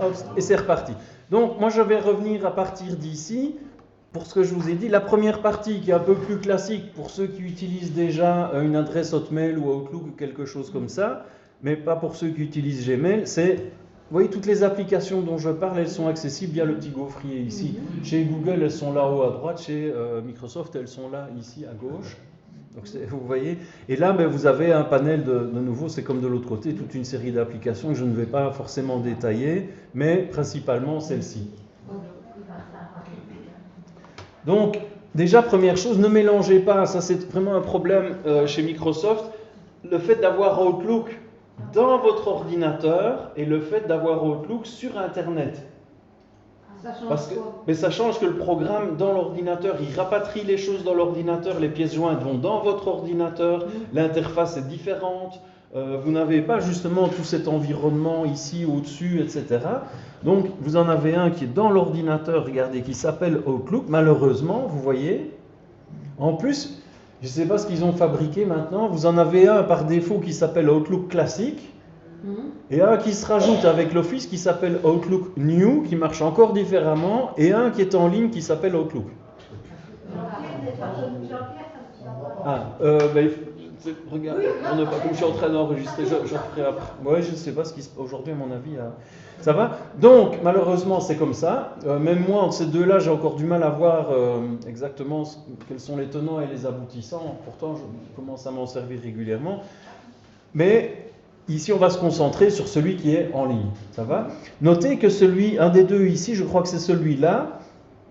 Hop, et c'est reparti. Donc, moi, je vais revenir à partir d'ici. Pour ce que je vous ai dit, la première partie qui est un peu plus classique pour ceux qui utilisent déjà une adresse Hotmail ou Outlook ou quelque chose comme ça, mais pas pour ceux qui utilisent Gmail, c'est, vous voyez, toutes les applications dont je parle, elles sont accessibles via le petit gaufrier ici. Chez Google, elles sont là-haut à droite, chez Microsoft, elles sont là, ici, à gauche. Donc vous voyez, et là vous avez un panel de nouveau, c'est comme de l'autre côté, toute une série d'applications que je ne vais pas forcément détailler, mais principalement celle-ci. Donc, déjà, première chose, ne mélangez pas, ça c'est vraiment un problème chez Microsoft, le fait d'avoir Outlook dans votre ordinateur et le fait d'avoir Outlook sur Internet. Ça change Mais ça change que le programme dans l'ordinateur, il rapatrie les choses dans l'ordinateur, les pièces jointes vont dans votre ordinateur, l'interface est différente, vous n'avez pas justement tout cet environnement ici, au-dessus, etc. Donc vous en avez un qui est dans l'ordinateur, regardez, qui s'appelle Outlook, malheureusement, vous voyez. En plus, je ne sais pas ce qu'ils ont fabriqué maintenant, vous en avez un par défaut qui s'appelle Outlook classique, et un qui se rajoute avec l'Office qui s'appelle Outlook New, qui marche encore différemment, et un qui est en ligne qui s'appelle Outlook. Regarde, comme je suis en train d'enregistrer, je referai après. Ouais, je ne sais pas ce qui se passe aujourd'hui, à mon avis. Ça va? Donc, malheureusement, c'est comme ça. Même moi, entre ces deux-là, j'ai encore du mal à voir exactement quels sont les tenants et les aboutissants. Pourtant, je commence à m'en servir régulièrement. Mais ici, on va se concentrer sur celui qui est en ligne. Ça va? Notez que un des deux ici, je crois que c'est celui-là.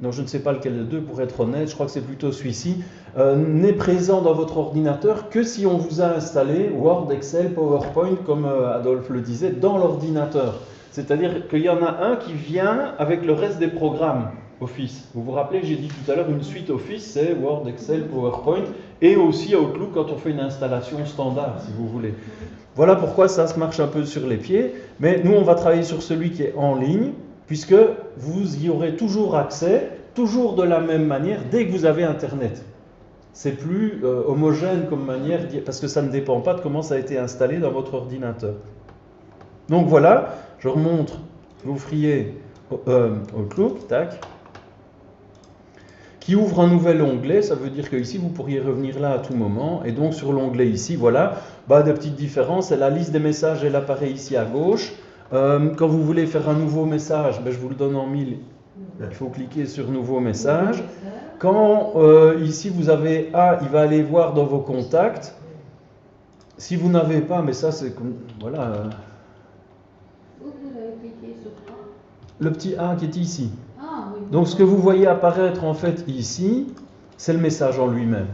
Non, je ne sais pas lequel des deux, pour être honnête, je crois que c'est plutôt celui-ci, n'est présent dans votre ordinateur que si on vous a installé Word, Excel, PowerPoint, comme Adolphe le disait, dans l'ordinateur. C'est-à-dire qu'il y en a un qui vient avec le reste des programmes Office. Vous vous rappelez, j'ai dit tout à l'heure, une suite Office, c'est Word, Excel, PowerPoint, et aussi Outlook quand on fait une installation standard, si vous voulez. Voilà pourquoi ça se marche un peu sur les pieds, mais nous on va travailler sur celui qui est en ligne, puisque vous y aurez toujours accès, toujours de la même manière, dès que vous avez Internet. C'est plus homogène comme manière, parce que ça ne dépend pas de comment ça a été installé dans votre ordinateur. Donc voilà, je remonte, vous feriez Outlook, tac, qui ouvre un nouvel onglet, ça veut dire que ici vous pourriez revenir là à tout moment, et donc sur l'onglet ici, voilà, des petites différences, la liste des messages, elle apparaît ici à gauche. Quand vous voulez faire un nouveau message, je vous le donne en 1000, il faut cliquer sur nouveau message. Quand ici vous avez A, il va aller voir dans vos contacts. Si vous n'avez pas, mais ça c'est comme, voilà. Vous avez cliqué sur quoi? Le petit A qui est ici. Ah, oui. Donc ce que vous voyez apparaître en fait ici, c'est le message en lui-même.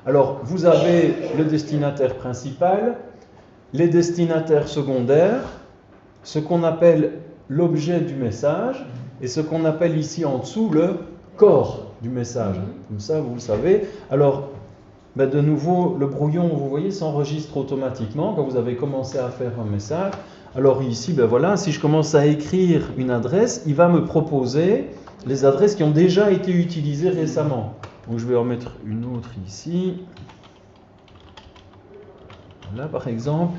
Alors vous avez le destinataire principal, les destinataires secondaires, ce qu'on appelle l'objet du message et ce qu'on appelle ici en dessous le corps du message. Comme ça, vous le savez. Alors, de nouveau, le brouillon, vous voyez, s'enregistre automatiquement quand vous avez commencé à faire un message. Alors ici, voilà, si je commence à écrire une adresse, il va me proposer les adresses qui ont déjà été utilisées récemment. Donc je vais en mettre une autre ici. Là, par exemple.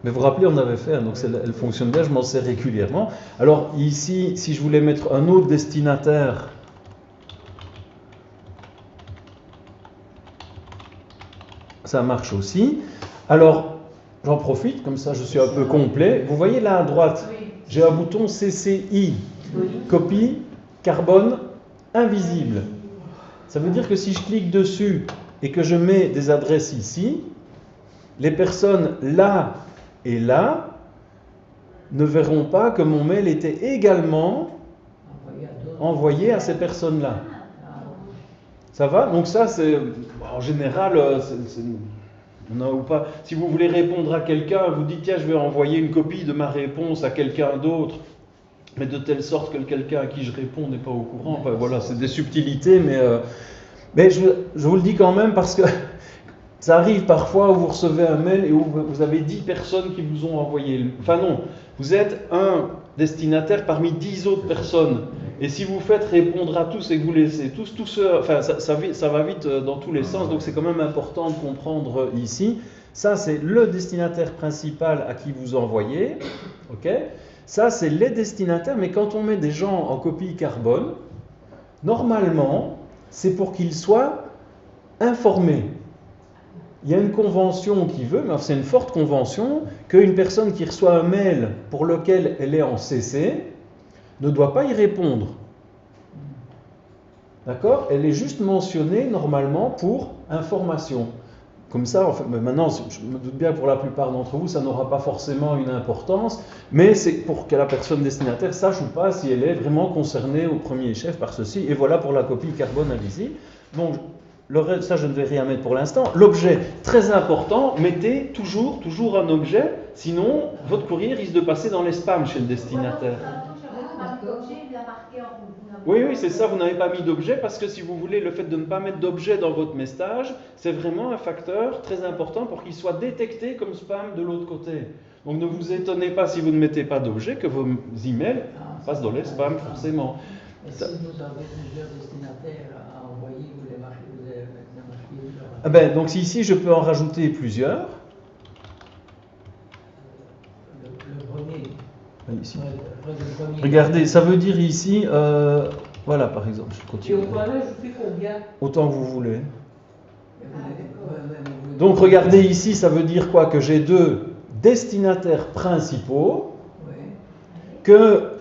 Mais vous vous rappelez, on avait fait, donc elle fonctionne bien, je m'en sers régulièrement. Alors ici, si je voulais mettre un autre destinataire, ça marche aussi. Alors, j'en profite, comme ça je suis un peu complet. Vous voyez là à droite, j'ai un bouton CCI, copie, carbone, invisible. Ça veut dire que si je clique dessus et que je mets des adresses ici, les personnes là et là ne verront pas que mon mail était également envoyé à ces personnes-là. Ça va? Donc ça, c'est en général, on n'a ou pas. Si vous voulez répondre à quelqu'un, vous dites tiens, je vais envoyer une copie de ma réponse à quelqu'un d'autre, mais de telle sorte que quelqu'un à qui je réponds n'est pas au courant. Enfin, voilà, c'est des subtilités, mais je vous le dis quand même parce que ça arrive parfois où vous recevez un mail et où vous avez 10 personnes qui vous ont envoyé. Enfin non, vous êtes un destinataire parmi 10 autres personnes. Et si vous faites répondre à tous et que vous laissez tous ceux, enfin ça va vite dans tous les sens, donc c'est quand même important de comprendre ici. Ça c'est le destinataire principal à qui vous envoyez, ok ? Ça, c'est les destinataires, mais quand on met des gens en copie carbone, normalement, c'est pour qu'ils soient informés. Il y a une convention qui veut, mais c'est une forte convention, qu'une personne qui reçoit un mail pour lequel elle est en CC ne doit pas y répondre. D'accord? Elle est juste mentionnée normalement pour information. Comme ça, enfin, maintenant, je me doute bien que pour la plupart d'entre vous, ça n'aura pas forcément une importance, mais c'est pour que la personne destinataire sache ou pas si elle est vraiment concernée au premier chef par ceci. Et voilà pour la copie carbone, allez-y. Donc, le reste, ça, je ne vais rien mettre pour l'instant. L'objet, très important, mettez toujours un objet, sinon votre courrier risque de passer dans les spams chez le destinataire. Oui, c'est ça, vous n'avez pas mis d'objet parce que si vous voulez, le fait de ne pas mettre d'objet dans votre message, c'est vraiment un facteur très important pour qu'il soit détecté comme spam de l'autre côté. Donc ne vous étonnez pas si vous ne mettez pas d'objet que vos emails passent dans les spams forcément. Et si vous avez plusieurs destinataires à envoyer, vous les marquez donc ici, je peux en rajouter plusieurs. Le premier. Ici. Le premier. Regardez, ça veut dire ici, voilà par exemple, je continue. Et au toilette, je fais combien? Autant que vous voulez. Donc regardez ici, ça veut dire quoi? Que j'ai deux destinataires principaux, que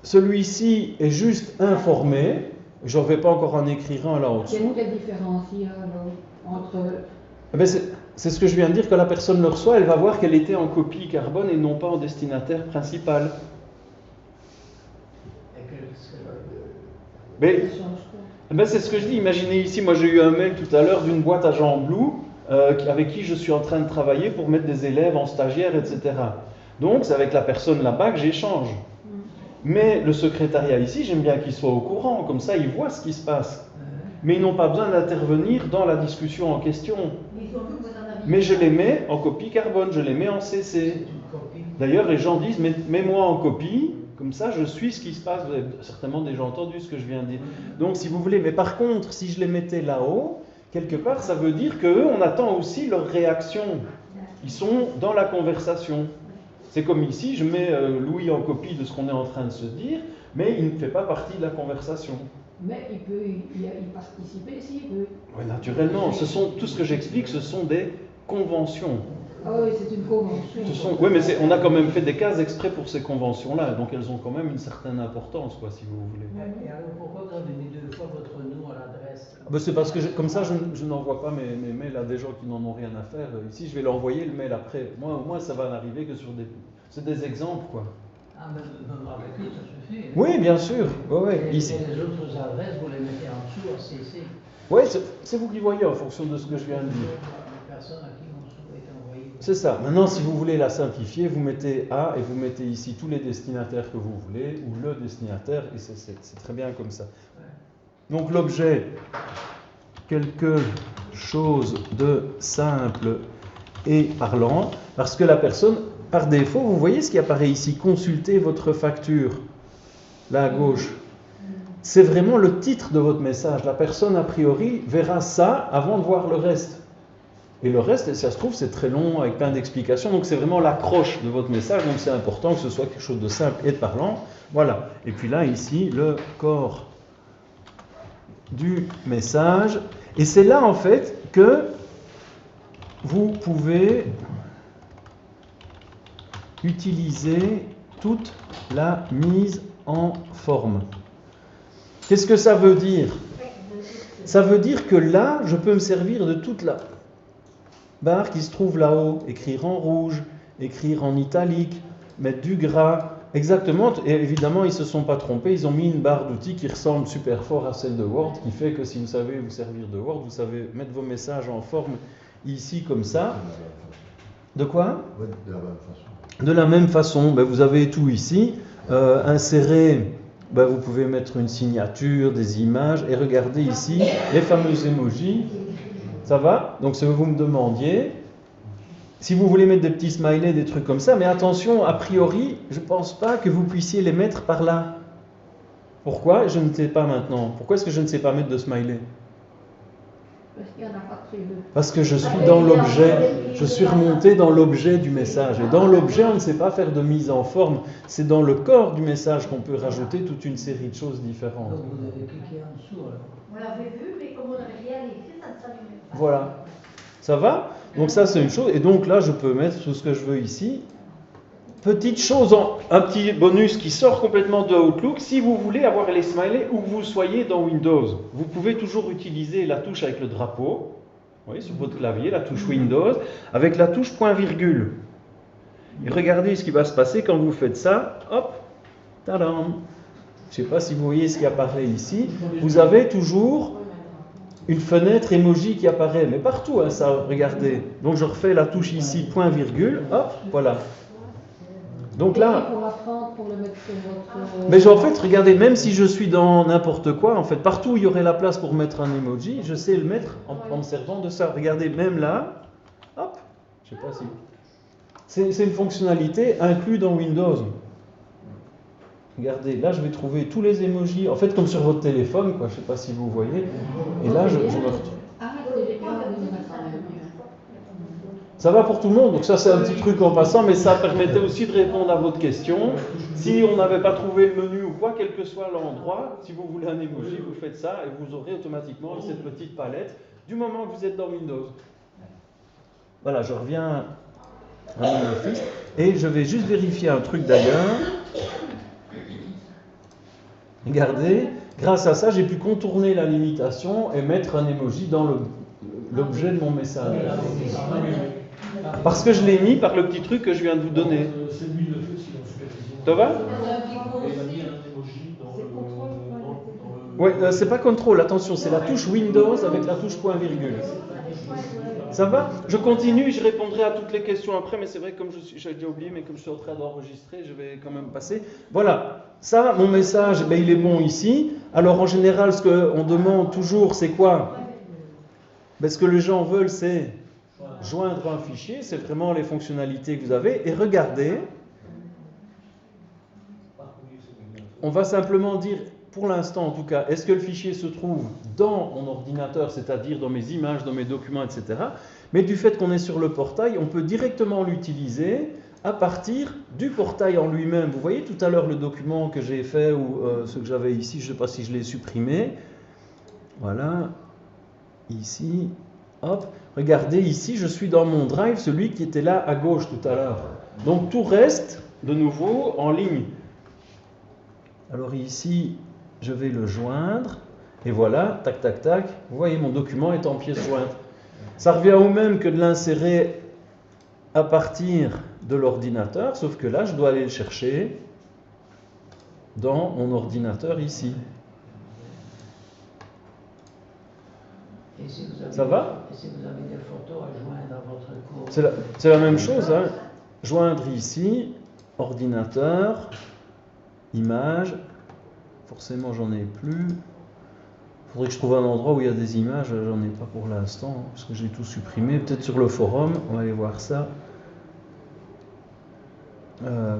celui-ci est juste informé, je ne vais pas encore en écrire un là au-dessous. Quelle différence il y a entre... C'est ce que je viens de dire, que la personne le reçoit, elle va voir qu'elle était en copie carbone et non pas en destinataire principal. Mais c'est ce que je dis, imaginez ici, moi j'ai eu un mail tout à l'heure d'une boîte à Jean Blou avec qui je suis en train de travailler pour mettre des élèves en stagiaire, etc. Donc c'est avec la personne là-bas que j'échange. Mais le secrétariat ici, j'aime bien qu'il soit au courant, comme ça ils voient ce qui se passe. Mais ils n'ont pas besoin d'intervenir dans la discussion en question. Mais je les mets en copie carbone, je les mets en CC. D'ailleurs, les gens disent, mets-moi en copie, comme ça je suis ce qui se passe. Vous avez certainement déjà entendu ce que je viens de dire. Donc si vous voulez, mais par contre, si je les mettais là-haut, quelque part, ça veut dire qu'eux, on attend aussi leur réaction. Ils sont dans la conversation. C'est comme ici, je mets Louis en copie de ce qu'on est en train de se dire, mais il ne fait pas partie de la conversation. Mais il peut y participer s'il veut. Oui, naturellement. Tout ce que j'explique, ce sont des conventions. Ah oui, c'est une convention. Oui, mais on a quand même fait des cases exprès pour ces conventions-là, donc elles ont quand même une certaine importance, quoi, si vous voulez. Et alors pourquoi vous avez mis deux fois votre nom à l'adresse? C'est parce que comme ça, je n'envoie pas mes mails à des gens qui n'en ont rien à faire. Ici, je vais leur envoyer le mail après. Moi, au moins, ça va n'arriver que sur c'est des exemples, quoi. Ah, mais avec lui, ça suffit. Hein? Oui, bien sûr. Et Ici. les autres adresses, vous les mettez en dessous, en CC. Oui, c'est vous qui voyez en fonction de ce que je viens de dire. Les personnes à qui mon sous est envoyé. C'est ça. Maintenant, si vous voulez la simplifier, vous mettez A et vous mettez ici tous les destinataires que vous voulez, ou le destinataire, et c'est très bien comme ça. Donc l'objet, quelque chose de simple et parlant, parce que la personne, par défaut, vous voyez ce qui apparaît ici, consultez votre facture, là à gauche. C'est vraiment le titre de votre message. La personne, a priori, verra ça avant de voir le reste. Et le reste, ça se trouve, c'est très long, avec plein d'explications. Donc c'est vraiment l'accroche de votre message. Donc c'est important que ce soit quelque chose de simple et de parlant. Voilà. Et puis là, ici, le corps du message. Et c'est là, en fait, que vous pouvez utiliser toute la mise en forme. Qu'est-ce que ça veut dire? Ça veut dire que là, je peux me servir de toute la barre qui se trouve là-haut, écrire en rouge, écrire en italique, mettre du gras, exactement. Et évidemment, ils ne se sont pas trompés, ils ont mis une barre d'outils qui ressemble super fort à celle de Word, qui fait que si vous savez vous servir de Word, vous savez mettre vos messages en forme ici comme ça. De quoi? De la même façon. De la même façon, vous avez tout ici. Insérer, vous pouvez mettre une signature, des images, et regardez ici les fameux emojis. Ça va? Donc, ce que vous me demandiez, si vous voulez mettre des petits smileys, des trucs comme ça, mais attention, a priori, je ne pense pas que vous puissiez les mettre par là. Pourquoi? Je ne sais pas maintenant. Pourquoi est-ce que je ne sais pas mettre de smiley? Parce qu'il n'y en a pas très peu. Parce que je suis dans l'objet, je suis remonté dans l'objet du message. Et dans l'objet, on ne sait pas faire de mise en forme. C'est dans le corps du message qu'on peut rajouter toute une série de choses différentes. Donc vous avez cliqué en dessous alors. On l'avait vu, mais comme on n'avait rien écrit, ça ne s'allumait pas. Voilà. Ça va? Donc ça, c'est une chose. Et donc là, je peux mettre tout ce que je veux ici. Petite chose, un petit bonus qui sort complètement de Outlook. Si vous voulez avoir les smileys où que vous soyez dans Windows, vous pouvez toujours utiliser la touche avec le drapeau. Oui, sur votre clavier, la touche Windows, avec la touche point virgule. Et regardez ce qui va se passer quand vous faites ça. Hop, tadam. Je ne sais pas si vous voyez ce qui apparaît ici. Vous avez toujours une fenêtre emoji qui apparaît, mais partout, hein, ça, regardez. Donc je refais la touche ici, point virgule, hop, voilà. Donc là, Pour apprendre, pour le mettre sur votre... mais en fait, regardez, même si je suis dans n'importe quoi, en fait, partout où il y aurait la place pour mettre un emoji, je sais le mettre en me servant de ça. Regardez, même là, hop, je sais pas si... C'est une fonctionnalité inclue dans Windows. Regardez, là, je vais trouver tous les emojis, en fait, comme sur votre téléphone, quoi, je sais pas si vous voyez. Et là, je me retrouve... Ah, c'est génial de nous mettre en même. Ça va pour tout le monde, donc ça c'est un petit truc en passant, mais ça permettait aussi de répondre à votre question. Si on n'avait pas trouvé le menu ou quoi, quel que soit l'endroit, si vous voulez un emoji, vous faites ça et vous aurez automatiquement cette petite palette du moment que vous êtes dans Windows. Voilà, je reviens à mon office et je vais juste vérifier un truc d'ailleurs. Regardez, grâce à ça, j'ai pu contourner la limitation et mettre un emoji dans l'objet de mon message. Parce que je l'ai mis par le petit truc que je viens de vous donner. C'est lui le fait, c'est en supervision. Ça va? Et il a mis un emoji dans le. Oui, c'est pas contrôle, attention, c'est la touche Windows avec la touche point virgule. Ça va? Je continue, je répondrai à toutes les questions après, mais c'est vrai que comme j'ai déjà oublié, mais comme je suis en train d'enregistrer, je vais quand même passer. Voilà, ça, mon message, ben, il est bon ici. Alors en général, ce qu'on demande toujours, c'est quoi? Ben, ce que les gens veulent, c'est joindre un fichier, c'est vraiment les fonctionnalités que vous avez. Et regardez, on va simplement dire, pour l'instant en tout cas, est-ce que le fichier se trouve dans mon ordinateur, c'est-à-dire dans mes images, dans mes documents, etc. Mais du fait qu'on est sur le portail, on peut directement l'utiliser à partir du portail en lui-même. Vous voyez tout à l'heure le document que j'ai fait ou ce que j'avais ici, je ne sais pas si je l'ai supprimé. Voilà, ici, hop. Regardez ici, je suis dans mon drive, celui qui était là à gauche tout à l'heure. Donc tout reste de nouveau en ligne. Alors ici, je vais le joindre. Et voilà, tac, tac, tac. Vous voyez, mon document est en pièce jointe. Ça revient au même que de l'insérer à partir de l'ordinateur, sauf que là, je dois aller le chercher dans mon ordinateur ici. Et si vous avez, Ça va? Et si vous avez des photos à joindre à votre cours? C'est la même chose, hein. Joindre ici, ordinateur, image. Forcément, j'en ai plus. Il faudrait que je trouve un endroit où il y a des images. J'en ai pas pour l'instant, hein, parce que j'ai tout supprimé. Peut-être sur le forum, on va aller voir ça. Non,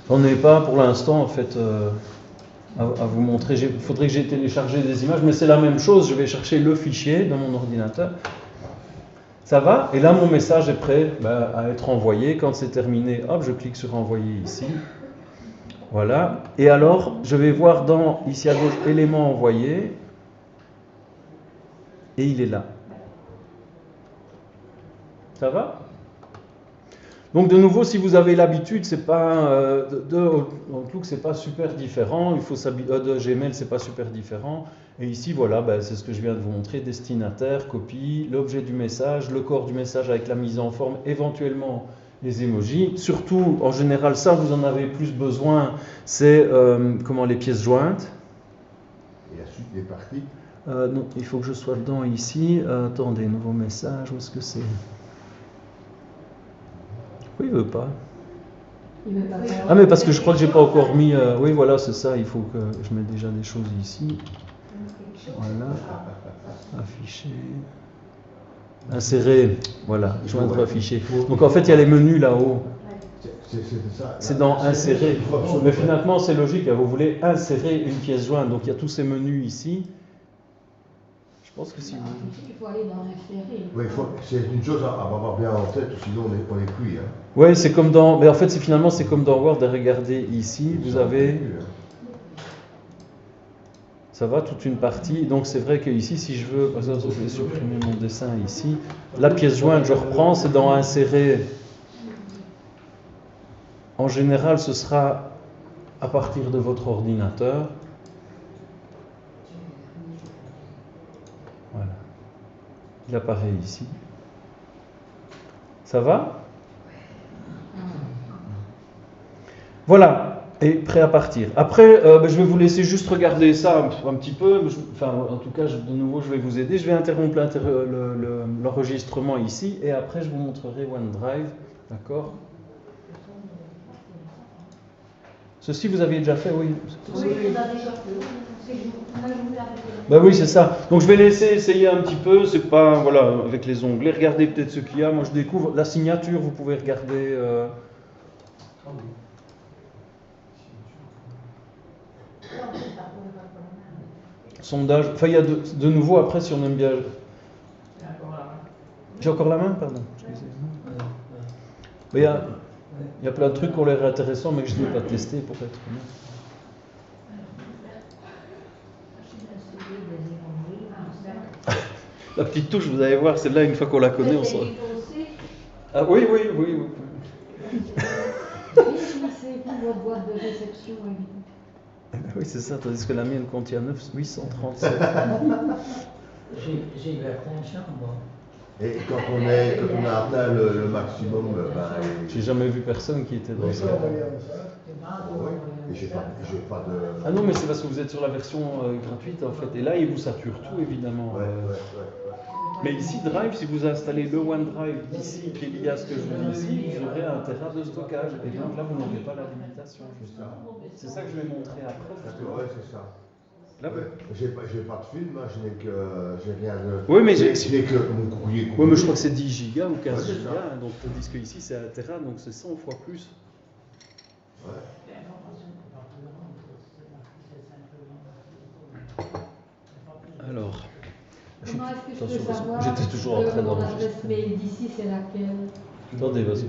j'en ai pas pour l'instant, en fait. À vous montrer, il faudrait que j'ai téléchargé des images, mais c'est la même chose, je vais chercher le fichier dans mon ordinateur. Ça va? Et là, mon message est prêt à être envoyé. Quand c'est terminé, hop, je clique sur envoyer ici. Voilà. Et alors, je vais voir ici à gauche, élément envoyé. Et il est là. Ça va? Donc de nouveau, si vous avez l'habitude, c'est pas de Outlook, c'est pas super différent. De Gmail, c'est pas super différent. Et ici, voilà, c'est ce que je viens de vous montrer destinataire, copie, l'objet du message, le corps du message avec la mise en forme, éventuellement les emojis. Surtout, en général, ça, vous en avez plus besoin. C'est les pièces jointes. Et la suite des parties. Non, il faut que je sois dedans ici. Attendez, nouveau message. Où est-ce que c'est? Pourquoi il veut pas? Il veut pas faire- Ah mais parce que je crois que j'ai pas encore mis... Oui voilà c'est ça, il faut que je mette déjà des choses ici. Voilà. Afficher. Insérer. Voilà, joindre afficher. Donc en fait il y a les menus là-haut. C'est ça. C'est dans insérer. Il faut absolument- Mais finalement, c'est logique, hein, vous voulez insérer une pièce jointe. Donc il y a tous ces menus ici. Je pense que si vous... Il faut aller dans l'insérer. Oui, c'est une chose à avoir bien en tête, sinon on est cuit. Hein. Oui, c'est comme dans... Mais en fait, finalement, c'est comme dans Word. Et regardez ici, vous avez... Ça va, toute une partie. Donc c'est vrai que ici, si je veux... Par exemple, je vais supprimer mon dessin ici. La pièce jointe, je reprends, c'est dans insérer. En général, ce sera à partir de votre ordinateur. Voilà. Il apparaît ici. Ça va? Voilà. Et prêt à partir. Après, je vais vous laisser juste regarder ça un petit peu. Enfin, en tout cas, de nouveau, je vais vous aider. Je vais interrompre l'enregistrement ici. Et après, je vous montrerai OneDrive. D'accord? Ceci, vous aviez déjà fait, oui. Oui, on a déjà fait. Moi, je voulais arrêter. Ben oui, c'est ça. Donc je vais laisser essayer un petit peu. C'est pas, voilà, avec les onglets. Regardez peut-être ce qu'il y a. Moi, je découvre la signature. Vous pouvez regarder. Sondage. Enfin, il y a de nouveau après, si on aime bien. J'ai encore la main, pardon. Excusez-moi. Mais il y a plein de trucs qui ont l'air intéressants, mais que je n'ai pas testé pour être honnête. La petite touche, vous allez voir, celle-là, une fois qu'on la connaît, on s'en... Ah oui. C'est pour votre boîte de réception. Oui, c'est ça, tandis que la mienne contient 837. J'ai la conscience, moi. Et quand on a atteint le maximum, J'ai jamais vu personne qui était dans ça. Oui, et j'ai pas de... Ah non, mais c'est parce que vous êtes sur la version gratuite en fait. Et là, il vous sature tout évidemment. Ouais. Mais ici, Drive, si vous installez le OneDrive d'ici, qu'il y a ce que je vous dis ici, vous aurez 1 Tera de stockage. Et donc là, vous n'aurez pas la limitation, justement. C'est ça que je vais montrer après. Justement. Ouais, c'est ça. Là, Ouais. J'ai pas de film, hein, j'ai rien de... Oui, mais je n'ai que mon courrier. Oui, mais je crois que c'est 10 gigas ou 15 Ouais, c'est gigas. ça. Hein, donc, tandis que ici, c'est 1 Tera, donc c'est 100 fois plus. Ouais. Alors, Comment est-ce que je attention, peux parce que savoir j'étais toujours en train mon adresse d'enregistrer. mail d'ici, c'est laquelle? Attendez, vas-y.